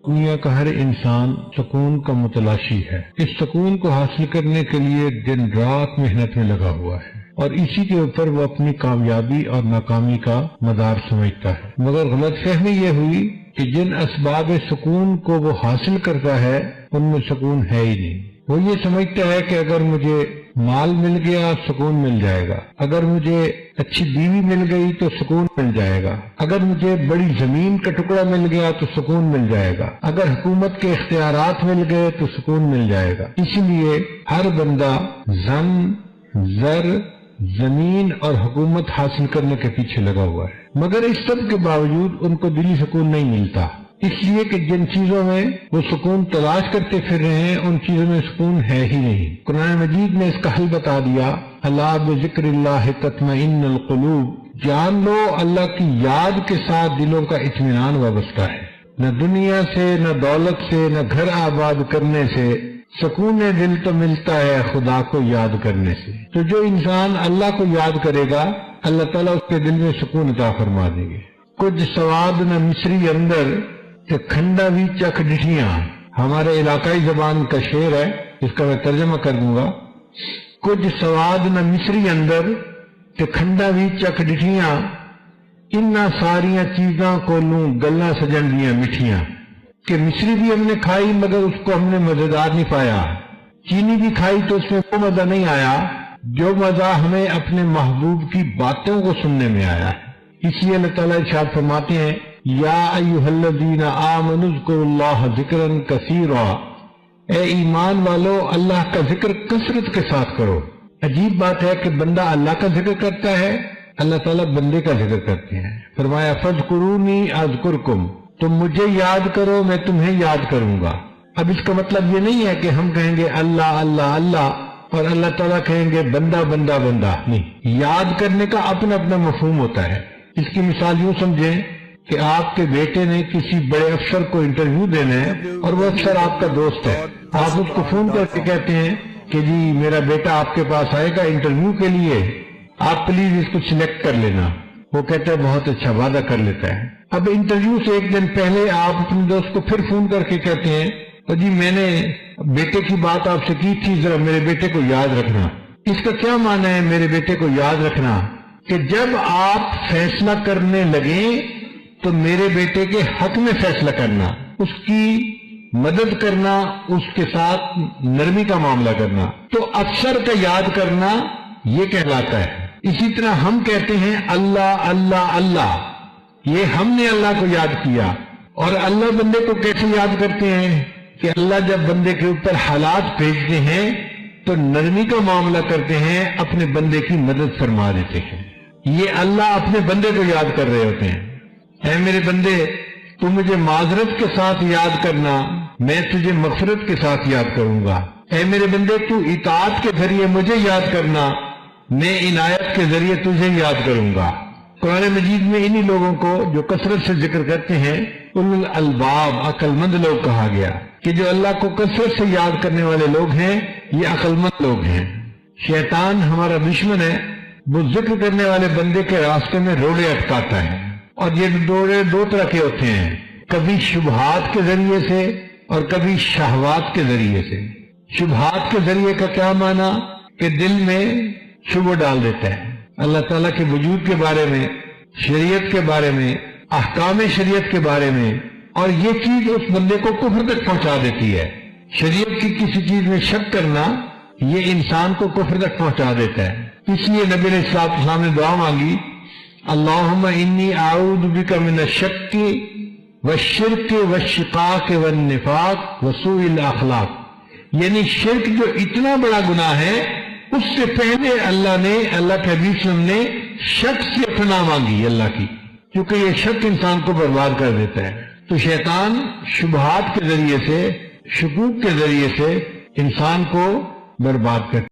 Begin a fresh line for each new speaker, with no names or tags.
دنیا کا ہر انسان سکون کا متلاشی ہے۔ اس سکون کو حاصل کرنے کے لیے دن رات محنت میں لگا ہوا ہے اور اسی کے اوپر وہ اپنی کامیابی اور ناکامی کا مدار سمجھتا ہے، مگر غلط فہمی یہ ہوئی کہ جن اسباب سکون کو وہ حاصل کرتا ہے ان میں سکون ہے ہی نہیں۔ وہ یہ سمجھتا ہے کہ اگر مجھے مال مل گیا سکون مل جائے گا، اگر مجھے اچھی بیوی مل گئی تو سکون مل جائے گا، اگر مجھے بڑی زمین کا ٹکڑا مل گیا تو سکون مل جائے گا، اگر حکومت کے اختیارات مل گئے تو سکون مل جائے گا۔ اس لیے ہر بندہ زن، زر، زمین اور حکومت حاصل کرنے کے پیچھے لگا ہوا ہے، مگر اس سب کے باوجود ان کو دلی سکون نہیں ملتا، اس لیے کہ جن چیزوں میں وہ سکون تلاش کرتے پھر رہے ہیں ان چیزوں میں سکون ہے ہی نہیں۔ قرآن مجید نے اس کا حل بتا دیا، الا بذکر اللہ تطمئن القلوب، جان لو اللہ کی یاد کے ساتھ دلوں کا اطمینان وابستہ ہے۔ نہ دنیا سے، نہ دولت سے، نہ گھر آباد کرنے سے سکون دل تو ملتا ہے خدا کو یاد کرنے سے۔ تو جو انسان اللہ کو یاد کرے گا اللہ تعالیٰ اس کے دل میں سکون عطا فرما دیں گے۔ کچھ سواد نہ مصری اندر کہ کھنڈا بھی چکھ ڈٹھیاں، ہمارے علاقائی زبان کا شعر ہے، اس کا میں ترجمہ کر دوں گا۔ کچھ سواد نہ مصری اندر کہ کھنڈا بھی چکھ ڈٹھیاں، انہاں ساریاں چیزاں کو لوں گلاں سجن دیاں مٹھیاں۔ کہ مصری بھی ہم نے کھائی مگر اس کو ہم نے مزیدار نہیں پایا، چینی بھی کھائی تو اس میں وہ مزہ نہیں آیا جو مزہ ہمیں اپنے محبوب کی باتوں کو سننے میں آیا ہے۔ اس لیے اللہ تعالیٰ ارشاد فرماتے ہیں، یا ایھا الذین آمنوا اذکروا اللہ ذکرا کثیرا، اے ایمان والو اللہ کا ذکر کثرت کے ساتھ کرو۔ عجیب بات ہے کہ بندہ اللہ کا ذکر کرتا ہے، اللہ تعالیٰ بندے کا ذکر کرتے ہیں۔ فرمایا فاذکرونی اذکرکم، تم مجھے یاد کرو میں تمہیں یاد کروں گا۔ اب اس کا مطلب یہ نہیں ہے کہ ہم کہیں گے اللہ اللہ اللہ اور اللہ تعالیٰ کہیں گے بندہ بندہ بندہ، نہیں، یاد کرنے کا اپنا اپنا مفہوم ہوتا ہے۔ اس کی مثال یوں سمجھیں کہ آپ کے بیٹے نے کسی بڑے افسر کو انٹرویو دینا ہے اور وہ افسر آپ کا دوست ہے، آپ اس کو فون کر کے کہتے ہیں کہ جی میرا بیٹا آپ کے پاس آئے گا انٹرویو کے لیے، آپ پلیز اس کو سلیکٹ کر لینا۔ وہ کہتا ہے بہت اچھا، وعدہ کر لیتا ہے۔ اب انٹرویو سے ایک دن پہلے آپ اپنے دوست کو پھر فون کر کے کہتے ہیں تو جی میں نے بیٹے کی بات آپ سے کی تھی، ذرا میرے بیٹے کو یاد رکھنا۔ اس کا کیا معنی ہے میرے بیٹے کو یاد رکھنا؟ کہ جب آپ فیصلہ کرنے لگیں تو میرے بیٹے کے حق میں فیصلہ کرنا، اس کی مدد کرنا، اس کے ساتھ نرمی کا معاملہ کرنا، تو اکثر کا یاد کرنا یہ کہلاتا ہے۔ اسی طرح ہم کہتے ہیں اللہ اللہ اللہ، یہ ہم نے اللہ کو یاد کیا۔ اور اللہ بندے کو کیسے یاد کرتے ہیں کہ اللہ جب بندے کے اوپر حالات بھیجتے ہیں تو نرمی کا معاملہ کرتے ہیں، اپنے بندے کی مدد فرما دیتے ہیں۔ یہ اللہ اپنے بندے کو یاد کر رہے ہوتے ہیں، اے میرے بندے تو مجھے معذرت کے ساتھ یاد کرنا، میں تجھے مغفرت کے ساتھ یاد کروں گا۔ اے میرے بندے تو اطاعت کے ذریعے مجھے یاد کرنا، میں عنایت کے ذریعے تجھے یاد کروں گا۔ قرآن مجید میں انہی لوگوں کو جو کثرت سے ذکر کرتے ہیں اولو الالباب، عقل مند لوگ کہا گیا، کہ جو اللہ کو کثرت سے یاد کرنے والے لوگ ہیں یہ عقل مند لوگ ہیں۔ شیطان ہمارا دشمن ہے، وہ ذکر کرنے والے بندے کے راستے میں روڑے اٹکاتا ہے، اور یہ روڑے دو طرح کے ہوتے ہیں، کبھی شبہات کے ذریعے سے اور کبھی شہوات کے ذریعے سے۔ شبہات کے ذریعے کا کیا معنی؟ کہ دل میں شبہ ڈال دیتا ہے اللہ تعالیٰ کے وجود کے بارے میں، شریعت کے بارے میں، احکام شریعت کے بارے میں، اور یہ چیز اس بندے کو کفر تک پہنچا دیتی ہے۔ شریعت کی کسی چیز میں شک کرنا یہ انسان کو کفر تک پہنچا دیتا ہے۔ اس لیے نبی علیہ السلام نے دعا مانگی، اللہم انی اعوذ بک من الشک والشرک والشقاق والنفاق وسوء الاخلاق، یعنی شرک جو اتنا بڑا گناہ ہے اس سے پہلے اللہ کے حبیب صلی اللہ علیہ وسلم نے شک سے پناہ مانگی اللہ کی، کیونکہ یہ شک انسان کو برباد کر دیتا ہے۔ تو شیطان شبہات کے ذریعے سے، شکوک کے ذریعے سے انسان کو برباد کرتا ہے۔